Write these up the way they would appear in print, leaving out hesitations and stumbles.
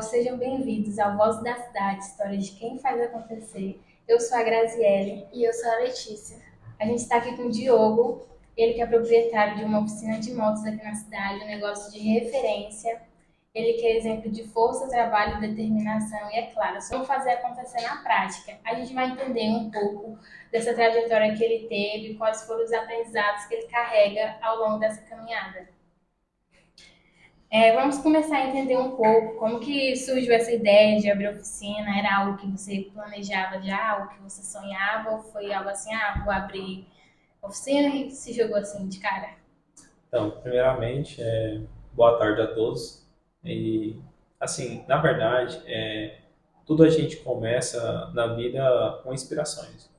sejam bem-vindos ao Voz da Cidade, história de quem faz acontecer. Eu sou a Graziele. E eu sou a Letícia. A gente está aqui com o Diogo, ele que é proprietário de uma oficina de motos aqui na cidade, um negócio de referência. Ele que é exemplo de força, trabalho, determinação e, é claro, vamos fazer acontecer na prática. A gente vai entender um pouco dessa trajetória que ele teve, quais foram os aprendizados que ele carrega ao longo dessa caminhada. Vamos começar a entender um pouco como que surgiu essa ideia de abrir oficina. Era algo que você planejava já, algo que você sonhava, ou foi algo assim, vou abrir oficina e se jogou assim de cara? Então, primeiramente, boa tarde a todos. E, assim, na verdade, tudo a gente começa na vida com inspirações.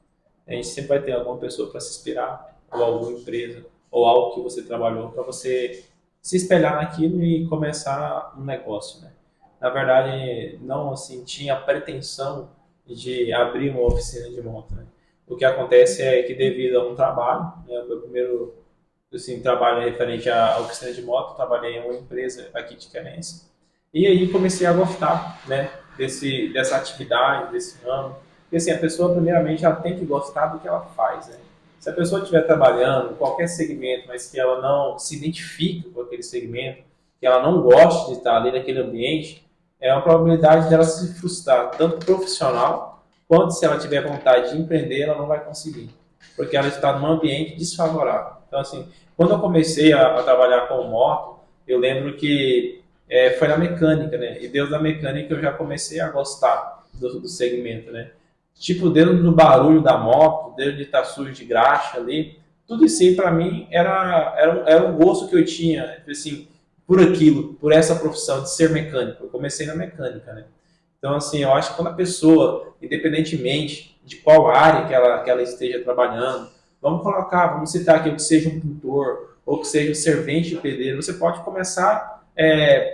A gente sempre vai ter alguma pessoa para se inspirar, ou alguma empresa, ou algo que você trabalhou para você se espelhar naquilo e começar um negócio, né? Na verdade, não assim tinha a pretensão de abrir uma oficina de moto, né? O que acontece é que devido a um trabalho, né, o meu primeiro assim, trabalho referente à oficina de moto, trabalhei em uma empresa aqui de Querência. E aí comecei a gostar, né, dessa atividade, desse ramo. Porque assim, a pessoa, primeiramente, ela tem que gostar do que ela faz, né? Se a pessoa estiver trabalhando em qualquer segmento, mas que ela não se identifique com aquele segmento, que ela não goste de estar ali naquele ambiente, é uma probabilidade dela se frustrar, tanto profissional, quanto se ela tiver vontade de empreender, ela não vai conseguir. Porque ela está num ambiente desfavorável. Então, assim, quando eu comecei a trabalhar com moto, eu lembro que foi na mecânica, né? E desde a mecânica eu já comecei a gostar do segmento, né? Tipo, dentro do barulho da moto, dentro de estar sujo de graxa ali, tudo isso aí para mim era um gosto que eu tinha, assim, por aquilo, por essa profissão de ser mecânico. Eu comecei na mecânica, né? Então, assim, eu acho que quando a pessoa, independentemente de qual área que ela esteja trabalhando, vamos citar aqui que seja um pintor ou que seja um servente de pedreiro, você pode começar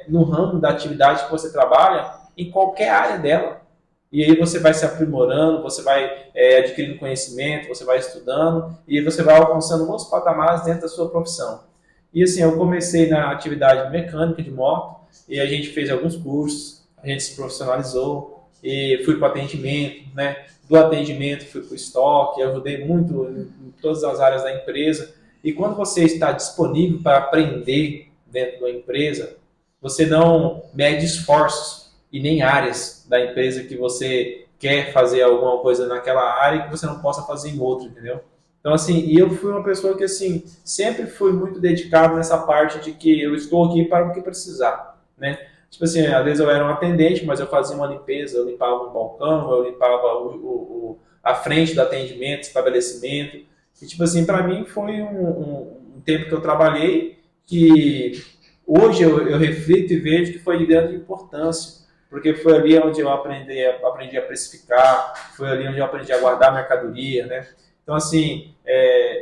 no ramo da atividade que você trabalha, em qualquer área dela. E aí você vai se aprimorando, você vai adquirindo conhecimento, você vai estudando e você vai alcançando muitos patamares dentro da sua profissão. E assim, eu comecei na atividade mecânica de moto e a gente fez alguns cursos, a gente se profissionalizou e fui para o atendimento, né? Do atendimento fui para o estoque, ajudei muito em todas as áreas da empresa. E quando você está disponível para aprender dentro da empresa, você não mede esforços e nem áreas da empresa que você quer fazer alguma coisa naquela área que você não possa fazer em outra, entendeu? Então, assim, e eu fui uma pessoa que, assim, sempre fui muito dedicado nessa parte de que eu estou aqui para o que precisar, né? Tipo assim, às vezes eu era um atendente, mas eu fazia uma limpeza, eu limpava um balcão, eu limpava a frente do atendimento, estabelecimento. E, tipo assim, para mim foi um tempo que eu trabalhei que hoje eu reflito e vejo que foi de grande importância, porque foi ali onde eu aprendi a precificar, foi ali onde eu aprendi a guardar mercadoria, né? Então, assim,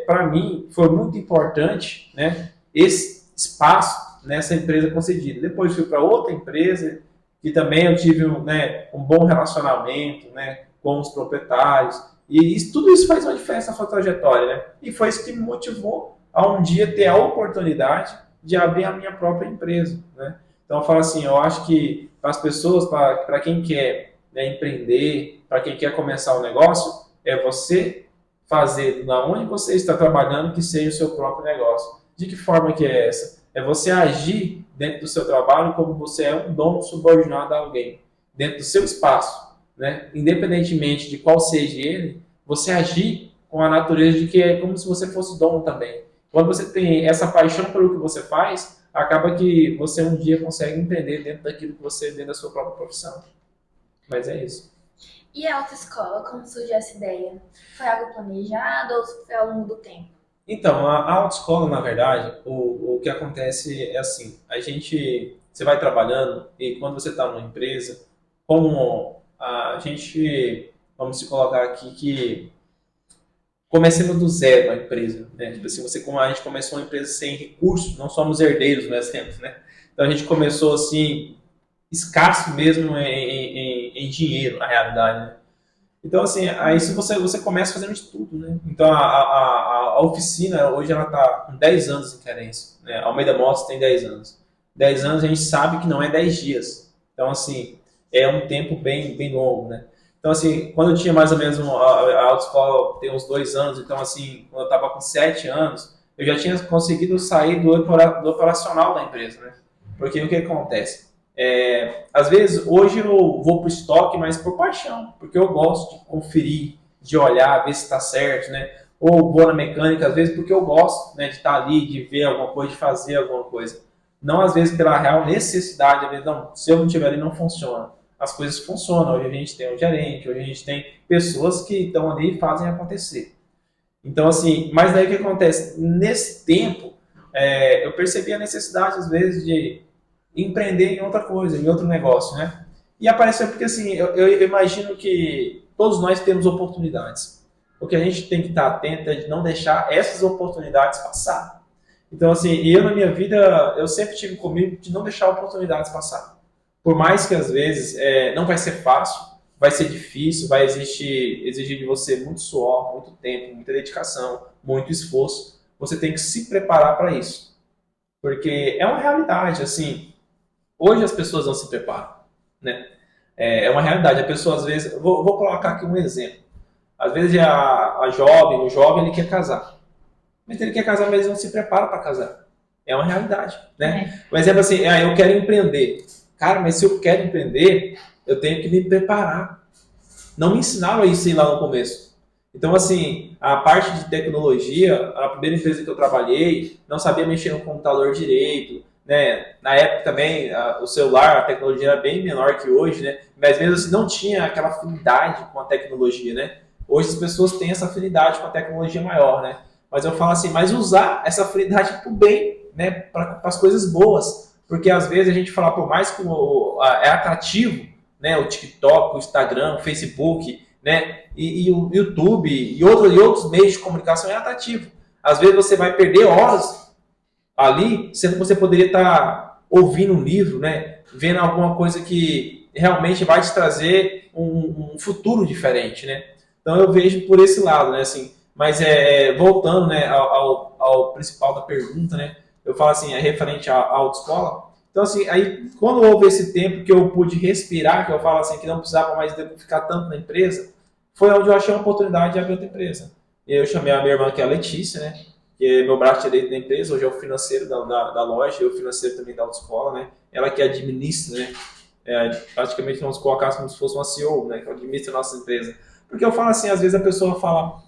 para mim foi muito importante, né, esse espaço nessa empresa concedida. Depois fui para outra empresa que também eu tive um bom relacionamento, né, com os proprietários. E tudo isso faz uma diferença na sua trajetória, né? E foi isso que me motivou a um dia ter a oportunidade de abrir a minha própria empresa, né? Então eu falo assim, eu acho que para as pessoas, para quem quer, né, empreender, para quem quer começar um negócio, é você fazer na onde você está trabalhando que seja o seu próprio negócio. De que forma que é essa? É você agir dentro do seu trabalho como você é um dono subordinado a alguém, dentro do seu espaço, né? Independentemente de qual seja ele, você agir com a natureza de que é como se você fosse dono também. Quando você tem essa paixão pelo que você faz, acaba que você um dia consegue empreender dentro daquilo que você, dentro da sua própria profissão. Mas é isso. E a autoescola, como surgiu essa ideia? Foi algo planejado ou foi ao longo do tempo? Então, a autoescola, na verdade, o que acontece é assim, você vai trabalhando e quando você está numa empresa, como a gente, vamos se colocar aqui que comecemos do zero a empresa, né? Tipo assim, como a gente começou uma empresa sem recursos, não somos herdeiros no exemplo, né? Então a gente começou assim, escasso mesmo em dinheiro, na realidade, né? Então, assim, aí se você começa fazendo de tudo, né? Então, a oficina, hoje, ela está com 10 anos em Querência, né? A Almeida Motos tem 10 anos. 10 anos a gente sabe que não é 10 dias. Então, assim, é um tempo bem longo, né? Então, assim, quando eu tinha mais ou menos a autoescola, tem uns 2 anos, então, assim, quando eu estava com 7 anos, eu já tinha conseguido sair do operacional da empresa, né? Porque o que acontece? Às vezes, hoje eu vou para o estoque, mas por paixão, porque eu gosto de conferir, de olhar, ver se está certo, né? Ou vou na mecânica, às vezes, porque eu gosto, né, de estar ali, de ver alguma coisa, de fazer alguma coisa. Não, às vezes, pela real necessidade, às vezes, não, se eu não estiver ali, não funciona. As coisas funcionam. Hoje a gente tem um gerente, hoje a gente tem pessoas que estão ali e fazem acontecer. Então, assim, mas daí o que acontece? Nesse tempo, eu percebi a necessidade, às vezes, de empreender em outra coisa, em outro negócio, né? E apareceu porque, assim, eu imagino que todos nós temos oportunidades. O que a gente tem que estar atento é de não deixar essas oportunidades passar. Então, assim, eu na minha vida, eu sempre tive comigo de não deixar oportunidades passar. Por mais que, às vezes, não vai ser fácil, vai ser difícil, vai exigir de você muito suor, muito tempo, muita dedicação, muito esforço. Você tem que se preparar para isso. Porque é uma realidade, assim, hoje as pessoas não se preparam, né? É uma realidade. A pessoa, às vezes, vou colocar aqui um exemplo. Às vezes o jovem, ele quer casar. Mas ele quer casar, mas ele não se prepara para casar. É uma realidade, né? Um exemplo assim, eu quero empreender. Cara, mas se eu quero empreender, eu tenho que me preparar. Não me ensinaram isso aí lá no começo. Então, assim, a parte de tecnologia, a primeira empresa que eu trabalhei, não sabia mexer no computador direito, né? Na época também, o celular, a tecnologia era bem menor que hoje, né? Mas mesmo assim, não tinha aquela afinidade com a tecnologia, né? Hoje as pessoas têm essa afinidade com a tecnologia maior, né? Mas eu falo assim, mas usar essa afinidade para o bem, né? Para as coisas boas. Porque às vezes a gente fala, por mais que é atrativo, né? O TikTok, o Instagram, o Facebook, né? E o YouTube e outros meios de comunicação é atrativo. Às vezes você vai perder horas ali, sendo que você poderia estar ouvindo um livro, né? Vendo alguma coisa que realmente vai te trazer um futuro diferente, né? Então eu vejo por esse lado, né? Assim, mas voltando, né, ao principal da pergunta, né? Eu falo assim, referente à autoescola. Então, assim, aí quando houve esse tempo que eu pude respirar, que eu falo assim, que não precisava mais ficar tanto na empresa, foi onde eu achei uma oportunidade de abrir outra empresa. E eu chamei a minha irmã, que é a Letícia, né? Que é meu braço direito da empresa, hoje é o financeiro da loja, e o financeiro também da autoescola, né? Ela que administra, né? Praticamente vamos colocar como se fosse uma CEO, né? Que administra a nossa empresa. Porque eu falo assim, às vezes a pessoa fala,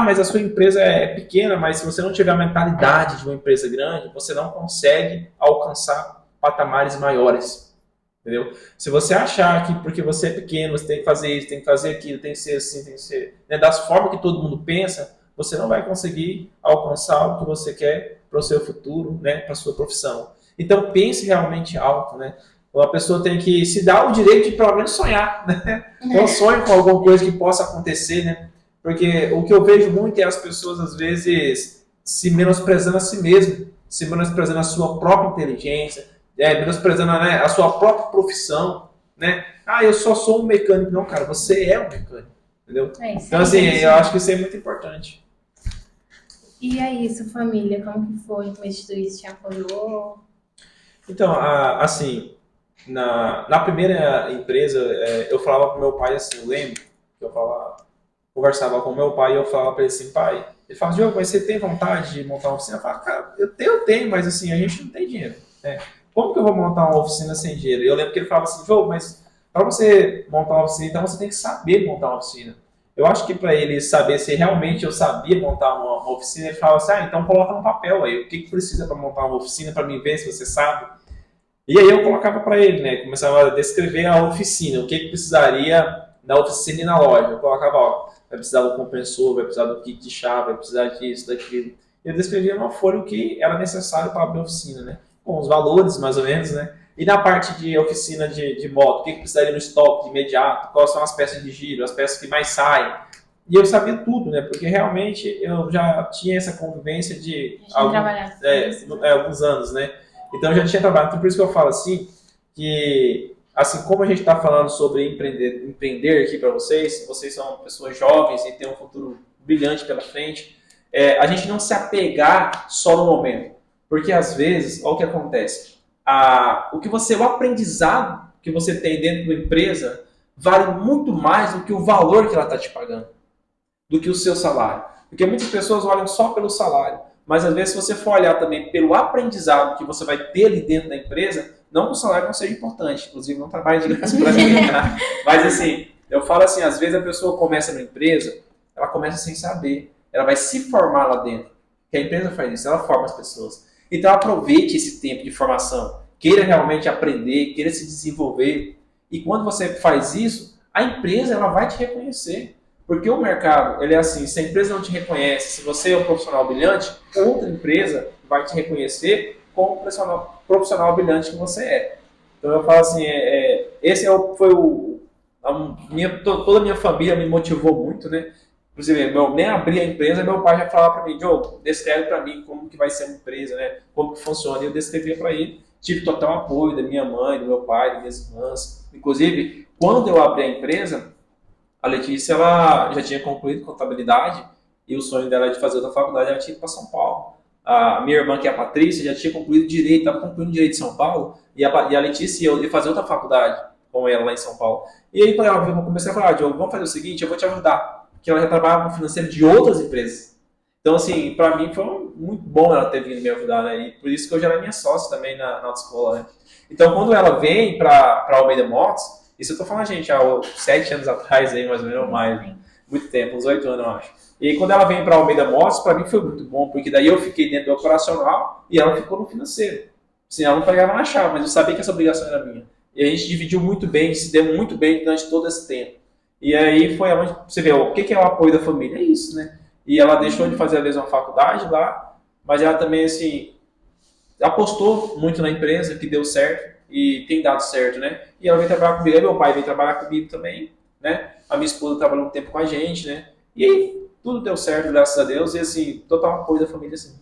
mas a sua empresa é pequena, mas se você não tiver a mentalidade de uma empresa grande, você não consegue alcançar patamares maiores, entendeu? Se você achar que porque você é pequeno, você tem que fazer isso, tem que fazer aquilo, tem que ser assim, tem que ser, né, das formas que todo mundo pensa, você não vai conseguir alcançar o que você quer para o seu futuro, né, para a sua profissão. Então pense realmente alto, né? A pessoa tem que se dar o direito de pelo menos sonhar, né? Então sonhe com alguma coisa que possa acontecer, né? Porque o que eu vejo muito é as pessoas, às vezes, se menosprezando a si mesmo, se menosprezando a sua própria inteligência, menosprezando, né, a sua própria profissão, né? Eu só sou um mecânico. Não, cara, você é um mecânico, entendeu? Então, assim, eu acho que isso é muito importante. E aí, sua família, como que foi? Como isso te apoiou? Então, assim, na primeira empresa, eu falava pro meu pai assim, eu lembro que eu conversava com meu pai e eu falava para ele assim, pai, ele fala, Diogo, mas você tem vontade de montar uma oficina? Eu falava, cara, eu tenho, mas assim, a gente não tem dinheiro, né? Como que eu vou montar uma oficina sem dinheiro? E eu lembro que ele falava assim, Diogo, mas para você montar uma oficina, então você tem que saber montar uma oficina. Eu acho que para ele saber se realmente eu sabia montar uma oficina, ele falava assim, então coloca no papel aí, o que precisa para montar uma oficina, para mim ver se você sabe. E aí eu colocava para ele, né? Começava a descrever a oficina, o que precisaria na oficina e na loja. Eu colocava, vai precisar do compressor, vai precisar do kit de chave, vai precisar disso, daquilo. E eu descrevia numa folha o que era necessário para abrir a oficina, né? Com os valores, mais ou menos, né? E na parte de oficina de moto, o que precisaria no estoque de imediato, quais são as peças de giro, as peças que mais saem. E eu sabia tudo, né? Porque realmente eu já tinha essa convivência de alguns anos, né? Então eu já tinha trabalhado. Então por isso que eu falo assim, que assim como a gente está falando sobre empreender aqui para vocês são pessoas jovens e têm um futuro brilhante pela frente, a gente não se apegar só no momento. Porque às vezes, olha o que acontece. O aprendizado que você tem dentro da empresa vale muito mais do que o valor que ela está te pagando, do que o seu salário. Porque muitas pessoas olham só pelo salário, mas às vezes se você for olhar também pelo aprendizado que você vai ter ali dentro da empresa, não que o salário não seja importante, inclusive não trabalho de graça para mim, tá? Mas assim, eu falo assim, às vezes a pessoa começa numa empresa, ela começa sem saber, ela vai se formar lá dentro, que a empresa faz isso, ela forma as pessoas. Então aproveite esse tempo de formação, queira realmente aprender, queira se desenvolver, e quando você faz isso, a empresa ela vai te reconhecer. Porque o mercado, ele é assim, se a empresa não te reconhece, se você é um profissional brilhante, outra empresa vai te reconhecer como profissional brilhante que você é. Então eu falo assim, esse foi toda a minha família me motivou muito, né? Inclusive, eu nem abri a empresa, meu pai já falava para mim, Diogo, descreve para mim como que vai ser uma empresa, né? Como que funciona. E eu descrevia para ele, tive total apoio da minha mãe, do meu pai, das minhas irmãs. Inclusive, quando eu abri a empresa, a Letícia ela já tinha concluído contabilidade e o sonho dela de fazer outra faculdade, ela tinha ido para São Paulo. A minha irmã, que é a Patrícia, já tinha concluído direito, estava concluindo direito em São Paulo, e a Letícia ia fazer outra faculdade com ela lá em São Paulo. E aí, quando ela comecei a falar, Diogo, vamos fazer o seguinte, eu vou te ajudar, porque ela já trabalhava no financeiro de outras empresas. Então, assim, para mim foi muito bom ela ter vindo me ajudar, né? E por isso que eu já era minha sócia também na autoescola, né? Então, quando ela vem para Almeida Motos, isso eu tô falando, gente, há 7 anos atrás, aí, mais ou menos, ou mais, muito tempo, uns 8 anos, eu acho. E aí, quando ela vem para Almeida Motos, para mim foi muito bom, porque daí eu fiquei dentro do operacional e ela ficou no financeiro. Assim, ela não pegava na chave, mas eu sabia que essa obrigação era minha. E a gente dividiu muito bem, se deu muito bem durante todo esse tempo. E aí foi onde você vê, o que é o apoio da família? É isso, né? E ela deixou de fazer, às vezes, uma faculdade lá, mas ela também, assim, apostou muito na empresa, que deu certo. E tem dado certo, né? E ela vem trabalhar comigo, aí meu pai vem trabalhar comigo também, né? A minha esposa trabalhou um tempo com a gente, né? E aí tudo deu certo, graças a Deus, e assim, total apoio da família, assim.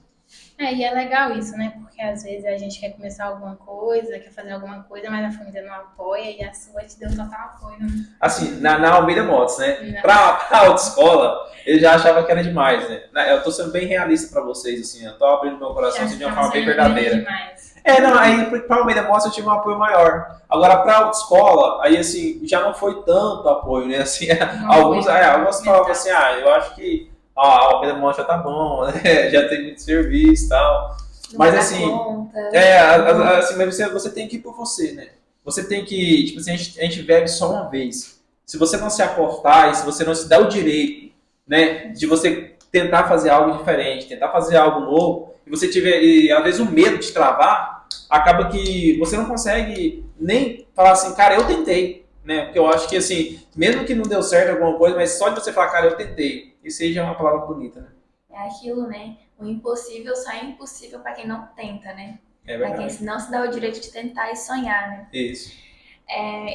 E é legal isso, né? Porque às vezes a gente quer começar alguma coisa, quer fazer alguma coisa, mas a família não apoia e a sua te deu total apoio, né? Assim, na Almeida Motos, né? Não. Pra autoescola, ele já achava que era demais, né? Eu tô sendo bem realista pra vocês, assim, eu tô abrindo meu coração assim, de uma forma bem verdadeira. Demais. Não, aí pra Almeida Motos eu tive um apoio maior. Agora, pra autoescola, aí assim, já não foi tanto apoio, né? Assim, alguns falavam assim, eu acho que a Almeida Motos já tá bom, né? Já tem muito serviço e tal. Mas assim, assim, mas você tem que ir por você, né? Você tem que, tipo assim, a gente vive só uma vez. Se você não se aportar e se você não se dá o direito, né, de você tentar fazer algo diferente, tentar fazer algo novo, e você tiver, e, às vezes, o medo de travar, acaba que você não consegue nem falar assim, cara, eu tentei, né? Porque eu acho que, assim, mesmo que não deu certo alguma coisa, mas só de você falar, cara, eu tentei, isso aí já é uma palavra bonita, né? É aquilo, né? O impossível só é impossível para quem não tenta, né? É Para verdade. quem não se dá o direito de tentar e sonhar, né? Isso.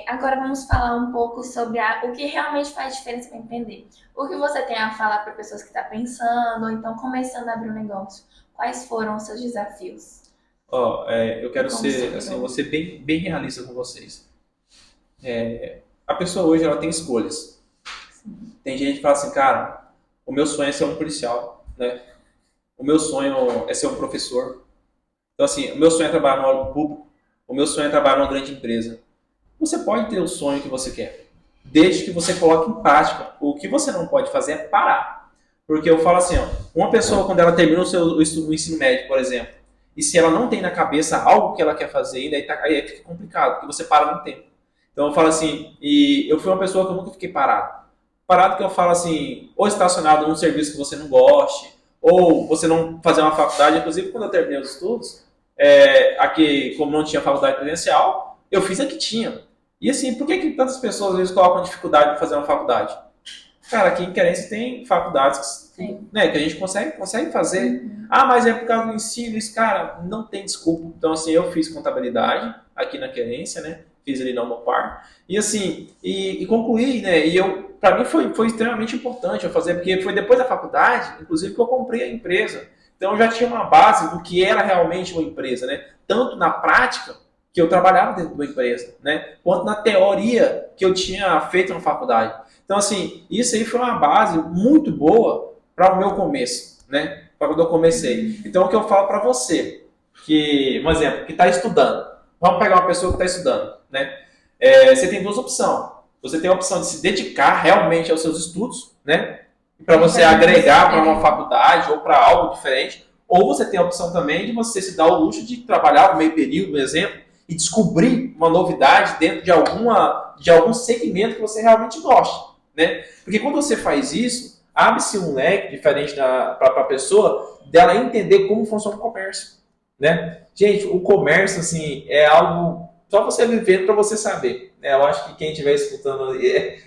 Agora vamos falar um pouco sobre o que realmente faz diferença para empreender. O que você tem a falar para pessoas que estão pensando ou então começando a abrir um negócio? Quais foram os seus desafios? Eu quero ser, assim, vou ser bem realista com vocês. A pessoa hoje ela tem escolhas. Tem gente que fala assim, cara, o meu sonho é ser um policial, né? O meu sonho é ser um professor. Então, assim, o meu sonho é trabalhar no órgão público. O meu sonho é trabalhar numa grande empresa. Você pode ter o sonho que você quer, desde que você coloque em prática. O que você não pode fazer é parar. Porque eu falo assim, uma pessoa quando ela termina o ensino médio, por exemplo, e se ela não tem na cabeça algo que ela quer fazer, aí fica complicado, porque você para no tempo. Então eu falo assim, e eu fui uma pessoa que eu nunca fiquei parado. Parado que eu falo assim, ou estacionado num serviço que você não goste, ou você não fazer uma faculdade. Inclusive, quando eu terminei os estudos, aqui, como não tinha faculdade presencial, eu fiz a que tinha. E assim, por que tantas pessoas às vezes colocam dificuldade de fazer uma faculdade? Cara, aqui em Querência tem faculdades né, que a gente consegue fazer. Mas é por causa do ensino, isso, cara, não tem desculpa. Então, assim, eu fiz contabilidade aqui na Querência, né? Fiz ali na Umopar. E assim, e concluí, né? E pra mim foi extremamente importante eu fazer, porque foi depois da faculdade, inclusive, que eu comprei a empresa. Então eu já tinha uma base do que era realmente uma empresa, né? Tanto na prática, que eu trabalhava dentro de uma empresa, né? Quanto na teoria que eu tinha feito na faculdade. Então, assim, isso aí foi uma base muito boa para o meu começo, né? Para quando eu comecei. Então, o que eu falo para você, que, um exemplo, que está estudando. Vamos pegar uma pessoa que está estudando, né? você tem duas opções. Você tem a opção de se dedicar realmente aos seus estudos, né? Para você agregar para uma faculdade ou para algo diferente. Ou você tem a opção também de você se dar o luxo de trabalhar no meio período, por exemplo, e descobrir uma novidade dentro de algum segmento que você realmente gosta, né? Porque quando você faz isso, abre-se um leque diferente para a pessoa dela entender como funciona o comércio, né? Gente, o comércio, assim, é algo só você vivendo para você saber. Eu acho que quem estiver escutando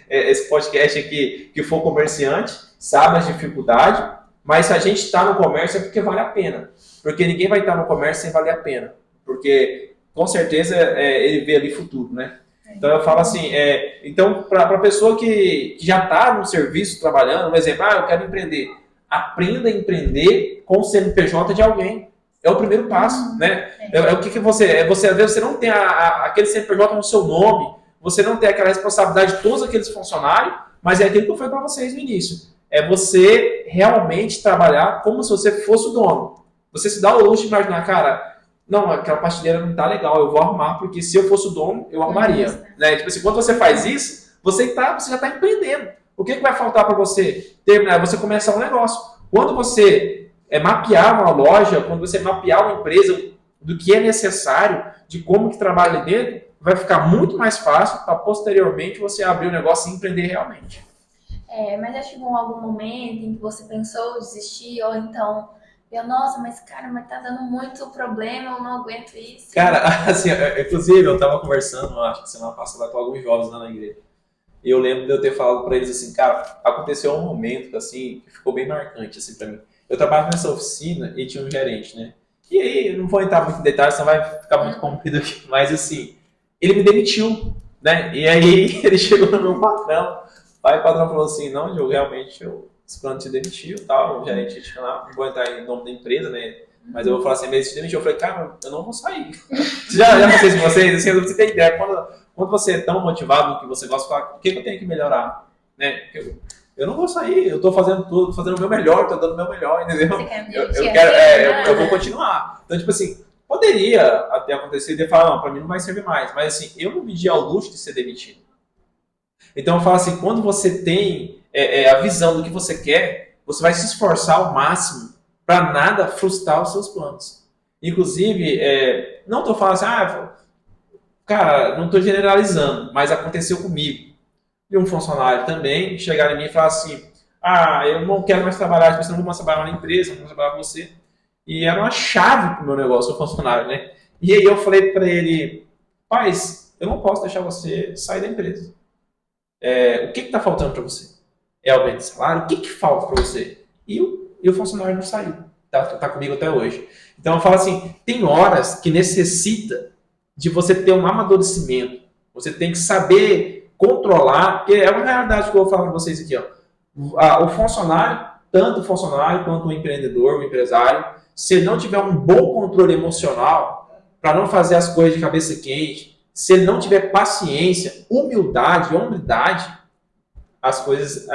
esse podcast aqui, que for comerciante, sabe as dificuldades, mas se a gente está no comércio é porque vale a pena. Porque ninguém vai estar no comércio sem valer a pena. Porque, com certeza, ele vê ali futuro, né? Então, eu falo assim, então, para a pessoa que já está no serviço, trabalhando, um exemplo, eu quero empreender. Aprenda a empreender com o CNPJ de alguém. É o primeiro passo, né? O que você... às vezes, você não tem aquele CNPJ no seu nome, você não tem aquela responsabilidade de todos aqueles funcionários, mas é aquilo que eu falei para vocês no início. É você realmente trabalhar como se você fosse o dono. Você se dá o luxo de imaginar, cara, não, aquela pastilheira não tá legal, eu vou arrumar, porque se eu fosse o dono, eu arrumaria. Né? Tipo assim, quando você faz isso, você já está empreendendo. O que vai faltar para você terminar? Você começar um negócio. Quando você mapear uma loja, quando você mapear uma empresa, do que é necessário, de como que trabalha ali dentro, vai ficar muito mais fácil para posteriormente você abrir o negócio e empreender realmente. Mas já chegou algum momento em que você pensou desistir, ou então, nossa, mas cara, mas tá dando muito problema, eu não aguento isso. Cara, assim, inclusive eu tava conversando, acho que semana passada, com alguns jovens lá na igreja. E eu lembro de eu ter falado para eles assim, cara, aconteceu um momento assim, que ficou bem marcante assim para mim. Eu trabalhava nessa oficina e tinha um gerente, né? E aí, eu não vou entrar muito em detalhes, senão vai ficar muito comprido aqui. Mas assim, ele me demitiu, né? E aí ele chegou no meu patrão. Aí o patrão falou assim, não, Diogo, realmente esse plano te demitiu, tal, o gerente tinha lá, não vou entrar em nome da empresa, né? Mas eu vou falar assim, mas ele te demitiu. Eu falei, cara, eu não vou sair. já não sei se vocês, assim, você tem ideia, quando você é tão motivado no que você gosta, fala, o que eu tenho que melhorar? Né? Eu não vou sair, eu tô fazendo tudo, tô fazendo o meu melhor, tô dando o meu melhor, entendeu? Eu vou continuar. Então, tipo assim, poderia até acontecer de falar, não, pra mim não vai servir mais, mas assim, eu não me di ao luxo de ser demitido. Então eu falo assim, quando você tem a visão do que você quer, você vai se esforçar ao máximo para nada frustrar os seus planos. Inclusive, não estou falando assim, cara, não estou generalizando, mas aconteceu comigo. E um funcionário também chegar em mim e falar assim, eu não quero mais trabalhar, você não vou mais trabalhar na empresa, não vou trabalhar com você. E era uma chave para o meu negócio, o funcionário, né? E aí eu falei para ele, paz, eu não posso deixar você sair da empresa. O que está faltando para você? É aumento de salário? O que falta para você? E o funcionário não saiu. Tá comigo até hoje. Então eu falo assim, tem horas que necessita de você ter um amadurecimento. Você tem que saber controlar, porque é uma realidade que eu vou falar para vocês aqui. O funcionário, tanto o funcionário quanto o empreendedor, o empresário, se ele não tiver um bom controle emocional, para não fazer as coisas de cabeça quente, se ele não tiver paciência, humildade, hombridade, as coisas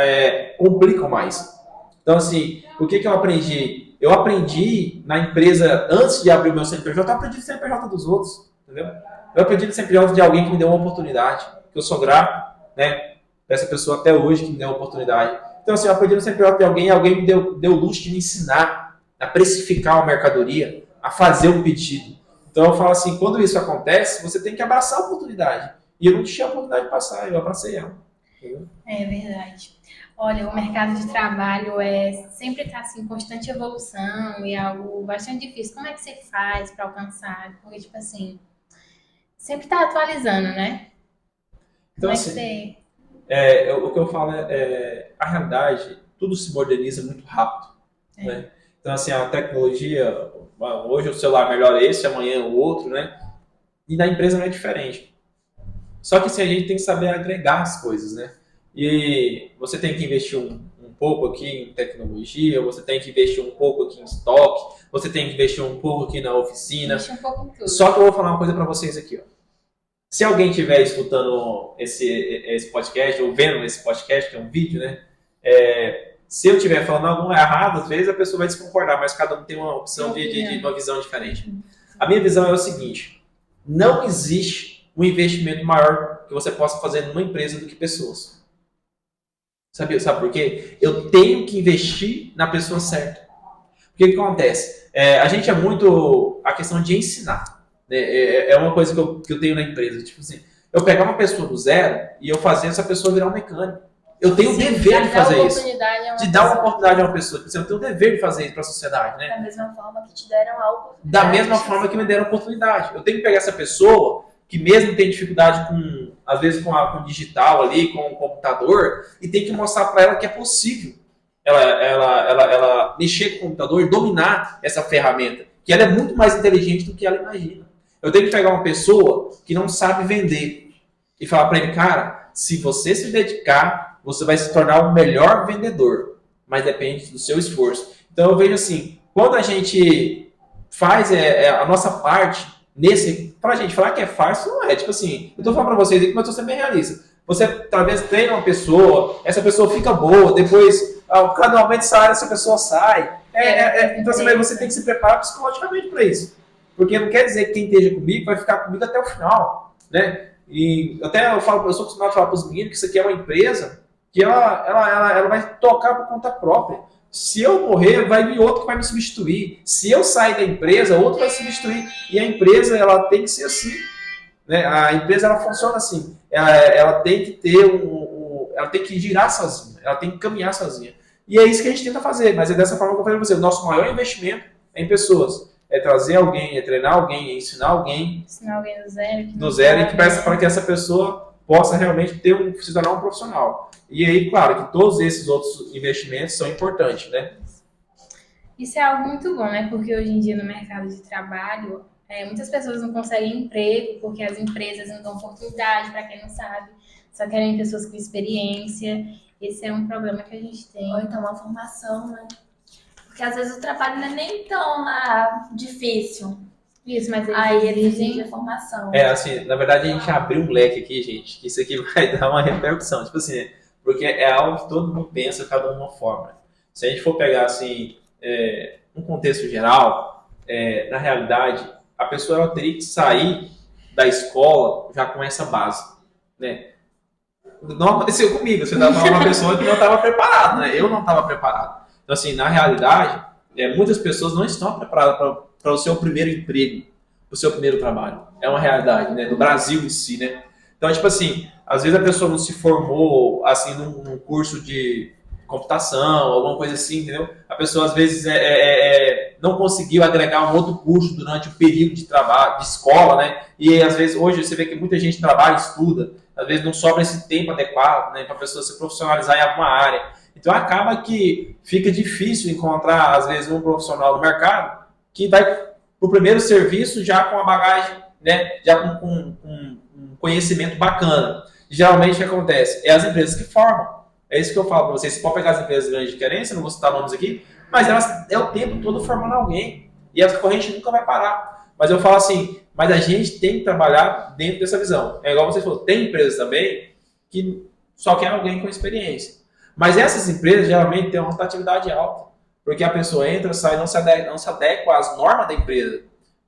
complicam mais. Então, assim, o que eu aprendi? Eu aprendi na empresa, antes de abrir o meu CNPJ, eu aprendi no CNPJ dos outros, entendeu? Eu aprendi no CNPJ de alguém que me deu uma oportunidade, que eu sou grato, né, para essa pessoa até hoje que me deu uma oportunidade. Então, assim, eu aprendi no CNPJ de alguém me deu o luxo de me ensinar a precificar uma mercadoria, a fazer um pedido. Então, eu falo assim, quando isso acontece, você tem que abraçar a oportunidade. E eu não tinha a oportunidade de passar, eu abracei ela. Entendeu? É verdade. Olha, o mercado de trabalho sempre está assim, em constante evolução e é algo bastante difícil. Como é que você faz para alcançar? Porque, tipo assim, sempre está atualizando, né? Então, Como assim, o que eu falo a realidade, tudo se moderniza muito rápido. Né? Então, assim, a tecnologia, hoje o celular melhora esse, amanhã o outro, né? E na empresa não é diferente. Só que assim, a gente tem que saber agregar as coisas, né? E você tem que investir um pouco aqui em tecnologia, você tem que investir um pouco aqui em estoque, você tem que investir um pouco aqui na oficina. Investir um pouco em tudo. Só que eu vou falar uma coisa para vocês aqui, ó. Se alguém estiver escutando esse podcast, ou vendo esse podcast, que é um vídeo, né? Se eu estiver falando algo errado, às vezes a pessoa vai desconcordar, mas cada um tem uma opção de uma visão diferente. A minha visão é o seguinte, não existe um investimento maior melhor que você possa fazer numa empresa do que pessoas. Sabe por quê? Eu tenho que investir na pessoa certa. O que acontece? A gente é muito a questão de ensinar. Né? É uma coisa que eu tenho na empresa. Tipo assim, eu pegar uma pessoa do zero e eu fazer essa pessoa virar um mecânico. Eu tenho o dever de fazer isso. De dar uma oportunidade a uma pessoa. Eu tenho o dever de fazer isso para a sociedade. Né? Da mesma forma que te deram a oportunidade. Da mesma forma que me deram a oportunidade. Eu tenho que pegar essa pessoa que mesmo tem dificuldade às vezes com o digital ali, com o computador, e tem que mostrar para ela que é possível ela mexer com o computador e dominar essa ferramenta, que ela é muito mais inteligente do que ela imagina. Eu tenho que pegar uma pessoa que não sabe vender e falar para ele, cara, se você se dedicar, você vai se tornar o melhor vendedor, mas depende do seu esforço. Então eu vejo assim, quando a gente faz a nossa parte pra gente falar que é fácil, não é. Tipo assim, eu tô falando pra vocês aqui, mas eu tô sendo bem realista. Você talvez treina uma pessoa, essa pessoa fica boa, depois, cada aumento de salário, essa pessoa sai. Então você tem que se preparar psicologicamente para isso. Porque não quer dizer que quem esteja comigo vai ficar comigo até o final. Né? E até eu sou acostumado a falar para os meninos que isso aqui é uma empresa que ela vai tocar por conta própria. Se eu morrer, vai vir outro que vai me substituir. Se eu sair da empresa, outro vai substituir. E a empresa, ela tem que ser assim. Né? A empresa, ela funciona assim. Ela tem que ter ela tem que girar sozinha. Ela tem que caminhar sozinha. E é isso que a gente tenta fazer. Mas é dessa forma que eu falei para você. O nosso maior investimento é em pessoas. É trazer alguém, é treinar alguém, é ensinar alguém. Ensinar alguém do zero. Do zero e que para que essa pessoa possa realmente se tornar um profissional. E aí, claro, que todos esses outros investimentos são importantes, né? Isso é algo muito bom, né? Porque hoje em dia no mercado de trabalho, muitas pessoas não conseguem emprego porque as empresas não dão oportunidade, para quem não sabe, só querem pessoas com experiência. Esse é um problema que a gente tem. Ou então uma formação, né? Porque às vezes o trabalho não é nem tão difícil. Isso, mas aí ele exige a formação. Assim, na verdade a gente abriu um leque aqui, gente, que isso aqui vai dar uma repercussão. Tipo assim, porque é algo que todo mundo pensa, cada um de uma forma. Se a gente for pegar, assim, um contexto geral, na realidade, a pessoa ela teria que sair da escola já com essa base, né? Não aconteceu comigo, você estava falando uma pessoa que não estava preparada, né? Eu não estava preparado. Então, assim, na realidade, muitas pessoas não estão preparadas para o seu primeiro emprego, para o seu primeiro trabalho. É uma realidade, né? No Brasil em si, né? Então, tipo assim, às vezes a pessoa não se formou, assim, num curso de computação, alguma coisa assim, entendeu? A pessoa, às vezes, não conseguiu agregar um outro curso durante o período de trabalho, de escola, né? E, às vezes, hoje você vê que muita gente trabalha, estuda, às vezes não sobra esse tempo adequado, né, para a pessoa se profissionalizar em alguma área. Então, acaba que fica difícil encontrar, às vezes, um profissional no mercado que vai para o primeiro serviço já com a bagagem, né, já com um conhecimento bacana. Geralmente, o que acontece? É as empresas que formam. É isso que eu falo para vocês. Você pode pegar as empresas grandes de querência, não vou citar nomes aqui, mas elas o tempo todo formando alguém. E a corrente nunca vai parar. Mas eu falo assim, mas a gente tem que trabalhar dentro dessa visão. É igual vocês falaram, tem empresas também que só quer alguém com experiência. Mas essas empresas geralmente têm uma rotatividade alta. Porque a pessoa entra, sai, não se adequa às normas da empresa.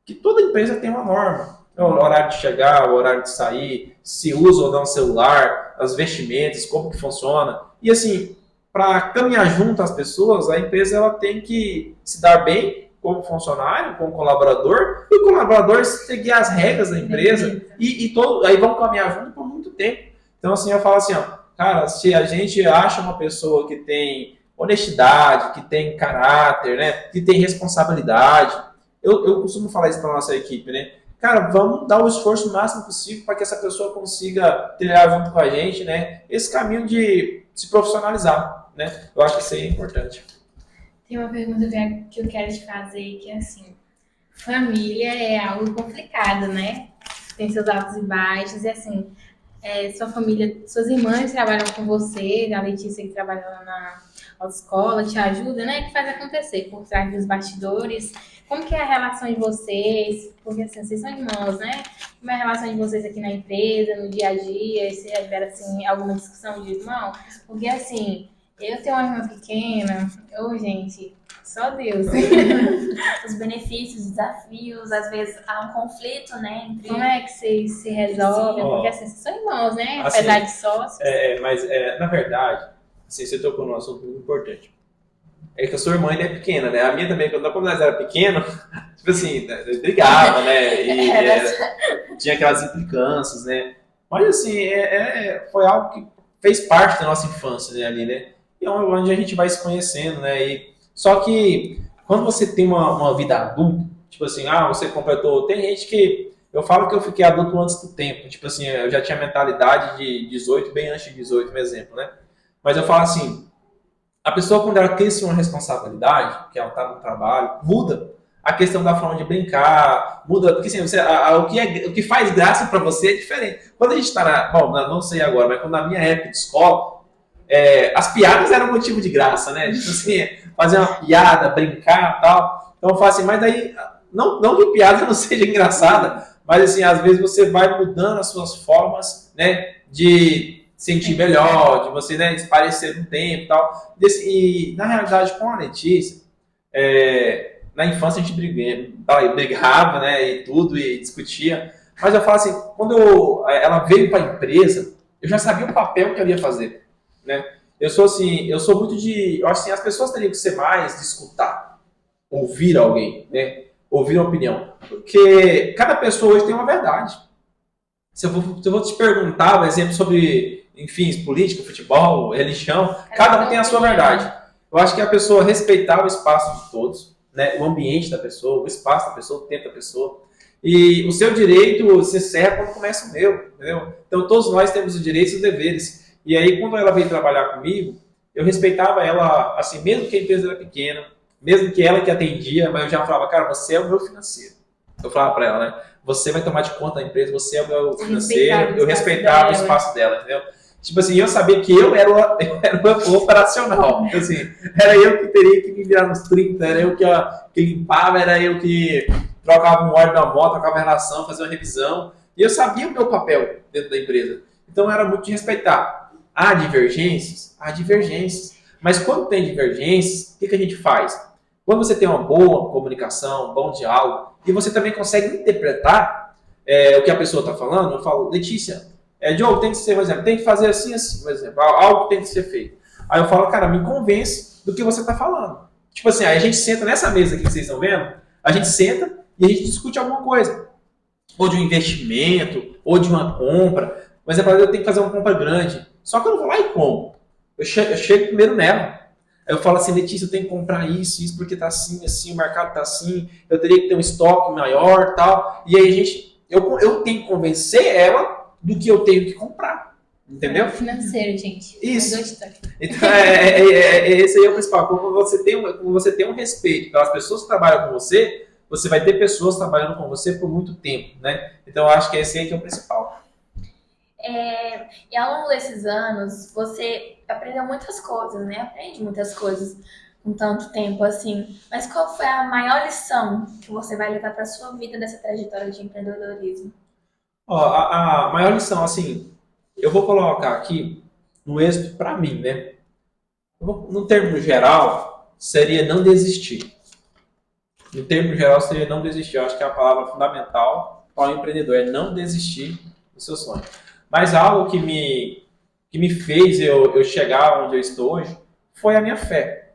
Que toda empresa tem uma norma. O horário de chegar, o horário de sair, se usa ou não celular, as vestimentas, como que funciona. E assim, para caminhar junto às pessoas, a empresa ela tem que se dar bem como funcionário, como colaborador, e o colaborador seguir as regras da empresa aí vão caminhar junto por muito tempo. Então assim, eu falo assim, cara, se a gente acha uma pessoa que tem honestidade, que tem caráter, né, que tem responsabilidade, eu costumo falar isso para nossa equipe, né? Cara, vamos dar o esforço máximo possível para que essa pessoa consiga trilhar junto com a gente, né, esse caminho de se profissionalizar, né? Eu acho que isso aí é importante. Tem uma pergunta que eu quero te fazer, que é assim, família é algo complicado, né? Tem seus altos e baixos, e assim, sua família, suas irmãs trabalham com você, a Letícia que trabalha lá na autoescola, te ajuda, né? Que faz acontecer por trás dos bastidores. Como que é a relação de vocês? Porque assim, vocês são irmãos, né? Como é a relação de vocês aqui na empresa, no dia a dia? Se tiver assim, alguma discussão de irmão? Porque assim, eu tenho uma irmã pequena, gente, Só Deus. Os benefícios, desafios, às vezes há um conflito, né? Entre... Como é que vocês se resolvem? Sim. Porque assim, vocês são irmãos, né? Assim, Apesar de sócios. Mas, na verdade, assim, você tocou num assunto muito importante. É que a sua irmã ainda é pequena, né? A minha também, quando nós era pequeno, tipo assim, brigava, né? E tinha aquelas implicâncias, né? Mas, assim, foi algo que fez parte da nossa infância, né, ali, né? E é onde a gente vai se conhecendo, né? Só que, quando você tem uma vida adulta, tipo assim, você completou... Tem gente que... Eu falo que eu fiquei adulto antes do tempo. Tipo assim, eu já tinha mentalidade de 18, bem antes de 18, por exemplo, né? Mas eu falo assim, a pessoa quando ela tem uma responsabilidade, que ela está no trabalho, muda a questão da forma de brincar, muda, porque assim, o que faz graça para você é diferente. Quando a gente está não sei agora, mas quando na minha época de escola, as piadas eram motivo de graça, né? Tipo assim, fazer uma piada, brincar e tal. Então eu falo assim, mas daí, não que a piada não seja engraçada, mas assim, às vezes você vai mudando as suas formas, né, de sentir melhor, de você, né, esparecer no tempo e tal. E, na realidade, com a Letícia, na infância a gente brigava, né, e tudo, e discutia. Mas eu falo assim, quando ela veio para a empresa, eu já sabia o papel que ela ia fazer, né? Eu sou muito de... Eu acho assim, as pessoas teriam que ser mais de escutar, ouvir alguém, né? Ouvir uma opinião. Porque cada pessoa hoje tem uma verdade. Se eu vou te perguntar, um exemplo sobre, enfim, política, futebol, religião, cada um tem a sua verdade. Eu acho que a pessoa respeitar o espaço de todos, né? O ambiente da pessoa, o espaço da pessoa, o tempo da pessoa. E o seu direito se encerra quando começa o meu, entendeu? Então todos nós temos os direitos e os deveres. E aí quando ela veio trabalhar comigo, eu respeitava ela, assim, mesmo que a empresa era pequena, mesmo que ela que atendia, mas eu já falava, cara, você é o meu financeiro. Eu falava pra ela, né? Você vai tomar de conta da empresa, você é o meu financeiro. Eu respeitava o espaço dela, entendeu? Tipo assim, eu sabia que eu era o operacional. Então, assim, era eu que teria que me virar nos 30, era eu que limpava, era eu que trocava um óleo da moto, trocava a relação, fazia uma revisão. E eu sabia o meu papel dentro da empresa. Então era muito de respeitar. Há divergências? Há divergências. Mas quando tem divergências, o que a gente faz? Quando você tem uma boa comunicação, um bom diálogo, e você também consegue interpretar o que a pessoa está falando, eu falo, Letícia, Diogo, tem que ser, por exemplo, tem que fazer assim, assim, por exemplo, algo tem que ser feito. Aí eu falo, cara, me convence do que você está falando. Tipo assim, aí a gente senta nessa mesa aqui que vocês estão vendo, a gente senta e a gente discute alguma coisa. Ou de um investimento, ou de uma compra. Por exemplo, eu tenho que fazer uma compra grande. Só que eu não vou lá e compro. Eu chego primeiro nela. Aí eu falo assim, Letícia, eu tenho que comprar isso porque tá assim, assim, o mercado tá assim, eu teria que ter um estoque maior e tal. E aí eu tenho que convencer ela do que eu tenho que comprar. Entendeu? Financeiro, gente. Isso. Então, esse aí é o principal. Quando você tem um respeito pelas pessoas que trabalham com você, você vai ter pessoas trabalhando com você por muito tempo, né? Então, eu acho que esse aí que é o principal. E ao longo desses anos, você aprendeu muitas coisas, né? Aprende muitas coisas com tanto tempo, assim. Mas qual foi a maior lição que você vai levar para a sua vida dessa trajetória de empreendedorismo? A maior lição, assim, eu vou colocar aqui no êxito para mim, né? No termo geral, seria não desistir. No termo geral, seria não desistir. Eu acho que é a palavra fundamental para o empreendedor, é não desistir do seu sonho. Mas algo que me fez eu chegar onde eu estou hoje foi a minha fé.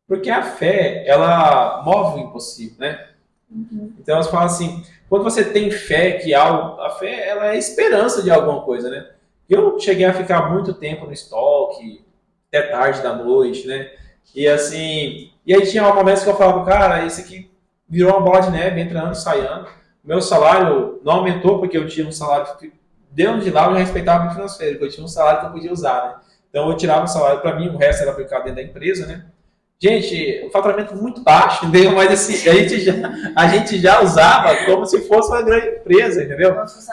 Porque a fé, ela move o impossível, né? Uhum. Então, você fala assim, quando você tem fé que a fé, ela é esperança de alguma coisa, né? Eu cheguei a ficar muito tempo no estoque, até tarde da noite, né? E assim, e aí tinha momentos que eu falava, cara, isso aqui virou uma bola de neve, entrando, saindo. Meu salário não aumentou porque eu tinha um salário, dentro de lá eu já respeitava o financeiro, porque eu tinha um salário que eu podia usar, né? Então eu tirava o salário para mim, o resto era aplicado dentro da empresa, né? Gente, um faturamento muito baixo, entendeu? Mas assim, a gente já usava como se fosse uma grande empresa, entendeu? Como se fosse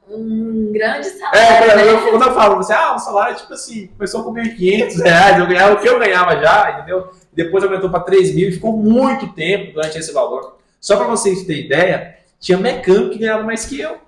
um grande salário, né? Quando eu falo, você, o salário, tipo assim, começou com R$1.500, eu ganhava o que eu ganhava já, entendeu? Depois aumentou para 3.000 e ficou muito tempo durante esse valor. Só para vocês terem ideia, tinha mecânico que ganhava mais que eu.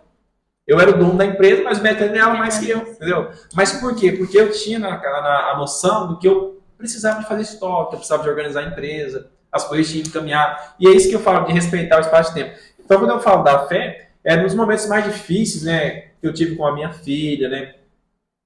Eu era o dono da empresa, mas o mecânico ganhava mais que eu, entendeu? Mas por quê? Porque eu tinha a noção do que eu precisava de fazer estoque, eu precisava de organizar a empresa. as coisas tinham que caminhar. E é isso que eu falo de respeitar o espaço de tempo. Então, quando eu falo da fé, é nos momentos mais difíceis, né, que eu tive com a minha filha, né,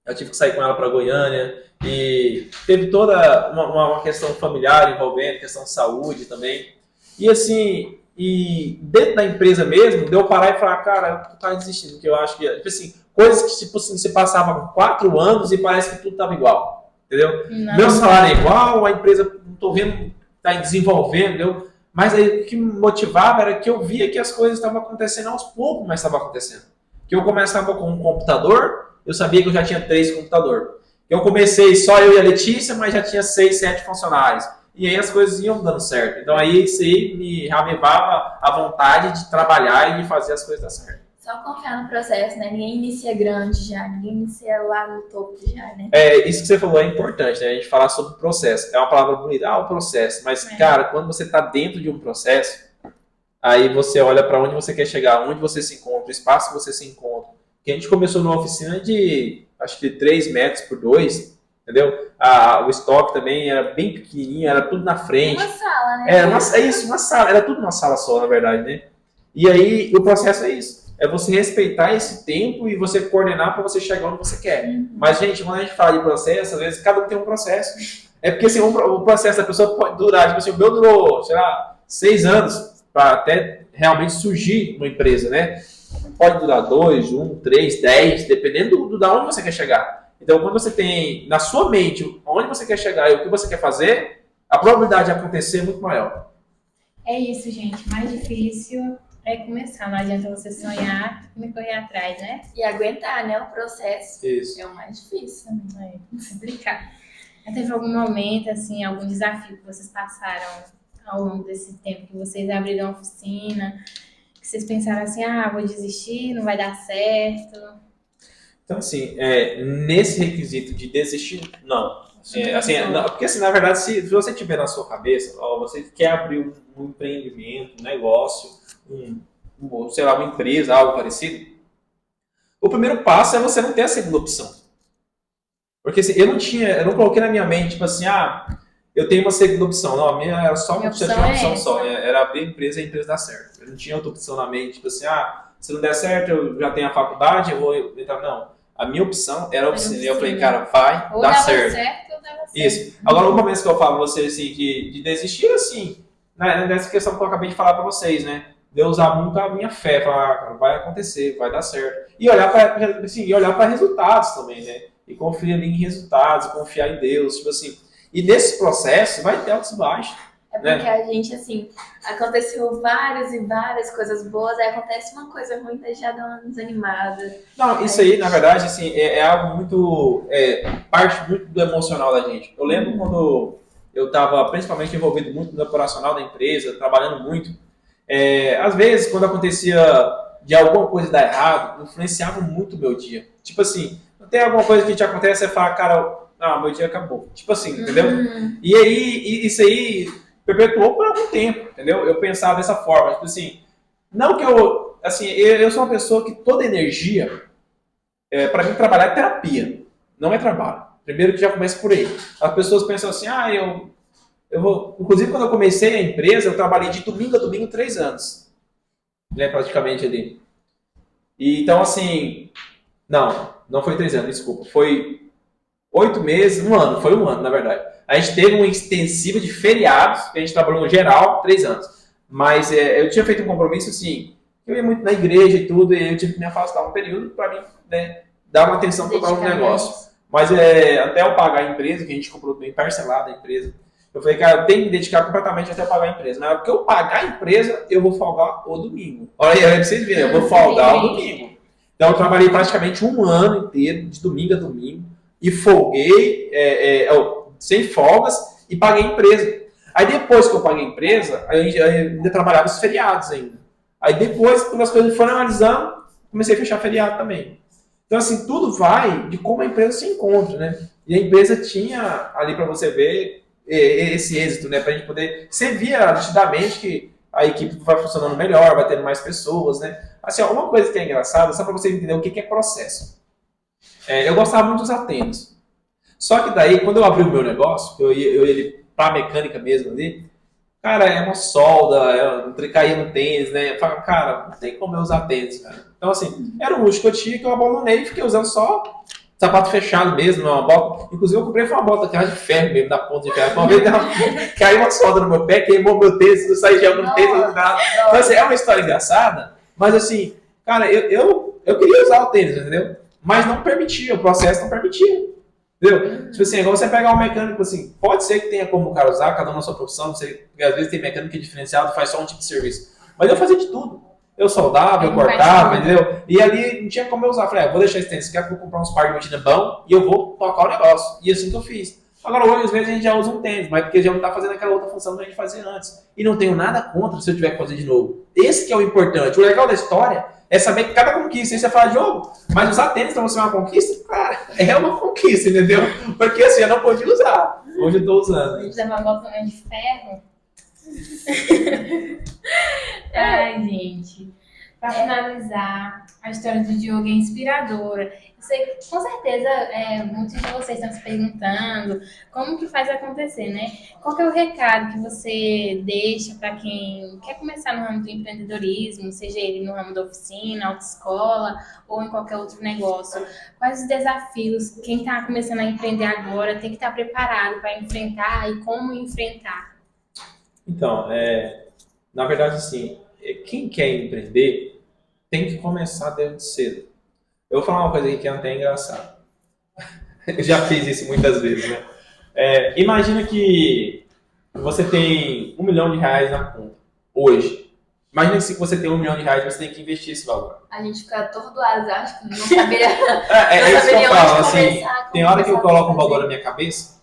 eu tive que sair com ela para Goiânia e teve toda uma questão familiar envolvendo, questão de saúde também. E assim, e dentro da empresa mesmo, deu parar e falar, cara, eu tô desistindo, porque eu acho que, tipo assim, coisas que tipo assim, você passava 4 anos e parece que tudo estava igual, entendeu? Não. Meu salário é igual, a empresa, não tô vendo, tá desenvolvendo, entendeu? Mas aí o que me motivava era que eu via que as coisas estavam acontecendo aos poucos, mas estava acontecendo. Que eu começava com um computador, eu sabia que eu já tinha 3 computadores. Eu comecei só eu e a Letícia, mas já tinha 6, 7 funcionários. E aí as coisas iam dando certo. Então aí isso aí me avivava a vontade de trabalhar e de fazer as coisas dar certo. Só confiar no processo, né? Ninguém inicia grande já, ninguém inicia lá no topo já, né? Isso que você falou é importante, né? A gente falar sobre o processo. É uma palavra bonita, o processo. Mas, cara, quando você está dentro de um processo, aí você olha para onde você quer chegar, onde você se encontra, o espaço que você se encontra. Porque a gente começou numa oficina de, acho que 3 metros por 2, entendeu? O estoque também era bem pequenininho, era tudo na frente. Uma sala, né? Uma sala. Era tudo uma sala só, na verdade, né? E aí, o processo é isso. É você respeitar esse tempo e você coordenar para você chegar onde você quer. Mas, gente, quando a gente fala de processo, às vezes cada um tem um processo. É porque assim, o processo da pessoa pode durar, tipo assim, o meu durou, sei lá, 6 anos para até realmente surgir uma empresa, né? Pode durar 2, 1, 3, 10, dependendo da onde você quer chegar. Então, quando você tem na sua mente onde você quer chegar e o que você quer fazer, a probabilidade de acontecer é muito maior. É isso, gente. Mais difícil é começar. Não adianta você sonhar e correr atrás, né? E aguentar, né? O processo. Isso. É o mais difícil também. Explicar. Teve algum momento, assim, algum desafio que vocês passaram ao longo desse tempo que vocês abriram a oficina, que vocês pensaram assim, vou desistir, não vai dar certo? Então, assim, nesse requisito de desistir, não. Não, porque, assim, na verdade, se você tiver na sua cabeça, você quer abrir um empreendimento, um negócio, sei lá, uma empresa, algo parecido, o primeiro passo é você não ter a segunda opção. Porque assim, eu não coloquei na minha mente, tipo assim, eu tenho uma segunda opção. Não, a minha era só uma opção só. Era abrir a empresa e a empresa dar certo. Eu não tinha outra opção na mente, tipo assim, se não der certo, eu já tenho a faculdade, eu vou entrar. Não. A minha opção era a oficina. E eu falei, cara, vai ou dar dava certo. certo ou dava certo. Isso. Agora, no momento que eu falo pra vocês, assim, de desistir, assim, nessa questão que eu acabei de falar pra vocês, né? De eu usar muito a minha fé, falar, cara, vai acontecer, vai dar certo. E olhar para resultados também, né? E confiar ali em resultados, confiar em Deus, tipo assim. E nesse processo vai ter altos e baixos. É porque a gente, assim, aconteceu várias e várias coisas boas, aí acontece uma coisa ruim, daí já dá uma desanimada. Não, isso aí, na verdade, assim, é algo muito, parte muito do emocional da gente. Eu lembro quando eu estava principalmente envolvido muito no operacional da empresa, trabalhando muito, às vezes, quando acontecia de alguma coisa dar errado, influenciava muito o meu dia. Tipo assim, não tem alguma coisa que te acontece, você fala, cara, meu dia acabou. Tipo assim, entendeu? E aí, isso aí perpetuou por algum tempo, entendeu? Eu pensava dessa forma, tipo assim, não que eu sou uma pessoa que toda energia, para mim trabalhar é terapia, não é trabalho. Primeiro que já começa por aí. As pessoas pensam assim, eu vou... Inclusive, quando eu comecei a empresa, eu trabalhei de domingo a domingo 3 anos, né, praticamente ali. E, então, assim, não foi 3 anos, desculpa, foi 8 meses, 1 ano, foi 1 ano, na verdade. A gente teve uma extensiva de feriados, que a gente trabalhou no geral, 3 anos. Mas eu tinha feito um compromisso, assim, eu ia muito na igreja e tudo, e eu tive que me afastar um período para mim, né, dar uma atenção total no negócio. Mas até eu pagar a empresa, que a gente comprou bem parcelado a empresa, eu falei, cara, eu tenho que me dedicar completamente até eu pagar a empresa. Na hora que eu pagar a empresa, eu vou folgar o domingo. Olha aí, pra vocês verem, eu vou folgar o domingo. Então eu trabalhei praticamente 1 ano inteiro, de domingo a domingo, e folguei sem folgas e paguei a empresa. Aí depois que eu paguei a empresa, eu ainda trabalhava os feriados ainda. Aí depois, quando as coisas foram analisando, comecei a fechar feriado também. Então assim, tudo vai de como a empresa se encontra, né? E a empresa tinha ali para você ver esse êxito, né? Para a gente poder... Você via nitidamente que a equipe vai funcionando melhor, vai tendo mais pessoas, né? Assim, uma coisa que é engraçada, só para você entender o que é processo. Eu gostava muito dos atendos. Só que daí, quando eu abri o meu negócio, eu ia para a mecânica mesmo ali, Cara, é uma solda, caía no tênis, né? Eu falava, cara, não tem como eu usar tênis, cara. Então, assim, era o luxo que eu tinha, que eu abandonei e fiquei usando só sapato fechado mesmo, uma bota. Inclusive, eu comprei foi uma bota que era de ferro mesmo, da ponta de ferro. Uma vez caiu uma solda no meu pé, queimou meu tênis, eu saí jogando tênis, não nada. Então, assim, é uma história engraçada, mas assim, cara, eu queria usar o tênis, entendeu? Mas não permitia, o processo não permitia. Entendeu? Tipo assim, é igual você pegar um mecânico assim, pode ser que tenha como o cara usar, cada um na sua profissão, porque às vezes tem mecânico que é diferenciado, faz só um tipo de serviço. Mas eu fazia de tudo. Eu soldava, eu cortava, entendeu? E ali não tinha como eu usar. Falei, vou deixar esse tênis aqui, eu vou comprar uns par de rotina bom e eu vou tocar o negócio. E assim que eu fiz. Agora hoje, às vezes, a gente já usa um tênis, mas porque já não tá fazendo aquela outra função que a gente fazia antes. E não tenho nada contra se eu tiver que fazer de novo. Esse que é o importante. O legal da história é saber que cada conquista, aí você fala, jogo, mas usar tênis pra você é uma conquista? Cara, é uma conquista, entendeu? Porque assim, eu não podia usar. Hoje eu tô usando. A gente leva uma bota de ferro. Ai, gente. Pra finalizar, a história do Diogo é inspiradora. Eu sei que, com certeza, muitos de vocês estão se perguntando como que faz acontecer, né? Qual que é o recado que você deixa para quem quer começar no ramo do empreendedorismo, seja ele no ramo da oficina, autoescola ou em qualquer outro negócio? Quais os desafios quem está começando a empreender agora tem que estar preparado para enfrentar e como enfrentar? Então, na verdade, assim, quem quer empreender tem que começar desde cedo. Eu vou falar uma coisa aqui que é até engraçada. Eu já fiz isso muitas vezes, né? Imagina que você tem R$ 1 milhão na conta, hoje. Imagina que se você tem R$ 1 milhão, você tem que investir esse valor. A gente fica atordoado, acho que não saberia. É isso que eu falo, assim, começar, tem hora que eu coloco um valor na minha cabeça,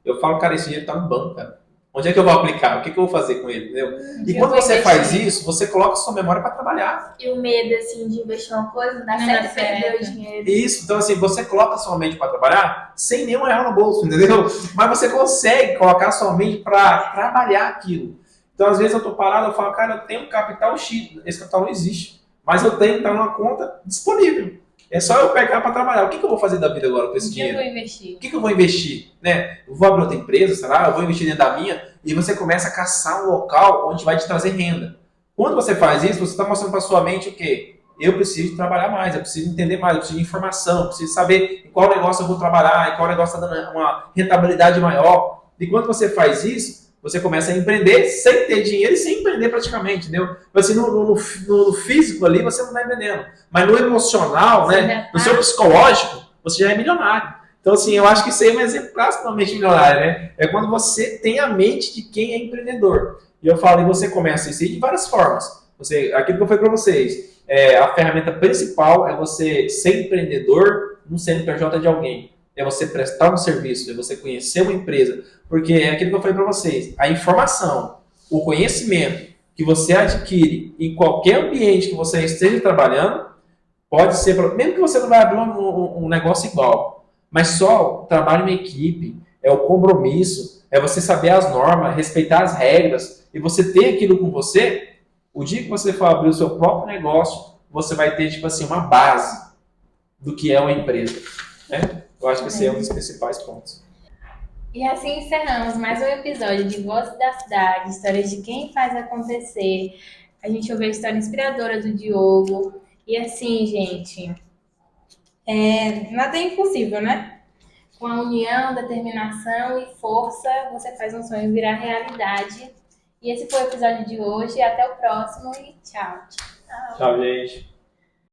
eu falo, cara, esse dinheiro tá no banco, cara. Onde é que eu vou aplicar? O que eu vou fazer com ele? Entendeu? E quando você faz isso, você coloca a sua memória para trabalhar. E o medo, assim, de investir uma coisa, não dá certo e perder o dinheiro. Isso, então assim, você coloca a sua mente para trabalhar sem nenhum real no bolso, entendeu? Mas você consegue colocar a sua mente para trabalhar aquilo. Então, às vezes eu tô parado, eu falo, cara, eu tenho um capital X, esse capital não existe. Mas eu tenho que estar numa conta disponível. É só eu pegar para trabalhar. O que eu vou fazer da vida agora com esse dinheiro? O que eu vou investir? O que eu vou investir? Né? Eu vou abrir outra empresa, sei lá, eu vou investir dentro da minha, e você começa a caçar um local onde vai te trazer renda. Quando você faz isso, você está mostrando para sua mente o quê? Eu preciso trabalhar mais, eu preciso entender mais, eu preciso de informação, eu preciso saber em qual negócio eu vou trabalhar, em qual negócio está dando uma rentabilidade maior. E quando você faz isso, você começa a empreender sem ter dinheiro e sem empreender praticamente, entendeu? Assim, no físico ali você não está empreendendo, mas no emocional, né, no seu psicológico, você já é milionário. Então, assim, eu acho que isso aí é um exemplo clássico da mente milionária, né? É quando você tem a mente de quem é empreendedor. E eu falo, e você começa isso aí de várias formas. Aquilo que eu falei para vocês, a ferramenta principal é você ser empreendedor no CNPJ de alguém. É você prestar um serviço, é você conhecer uma empresa. Porque é aquilo que eu falei para vocês, a informação, o conhecimento que você adquire em qualquer ambiente que você esteja trabalhando, pode ser, mesmo que você não vai abrir um negócio igual, mas só o trabalho em equipe, é o compromisso, é você saber as normas, respeitar as regras, e você ter aquilo com você, o dia que você for abrir o seu próprio negócio, você vai ter, tipo assim, uma base do que é uma empresa, né? Eu acho que esse é um dos principais pontos. E assim encerramos mais um episódio de Vozes da Cidade, histórias de quem faz acontecer. A gente ouviu a história inspiradora do Diogo. E assim, gente, nada é impossível, né? Com a união, determinação e força, você faz um sonho virar realidade. E esse foi o episódio de hoje. Até o próximo e tchau. Tchau, gente.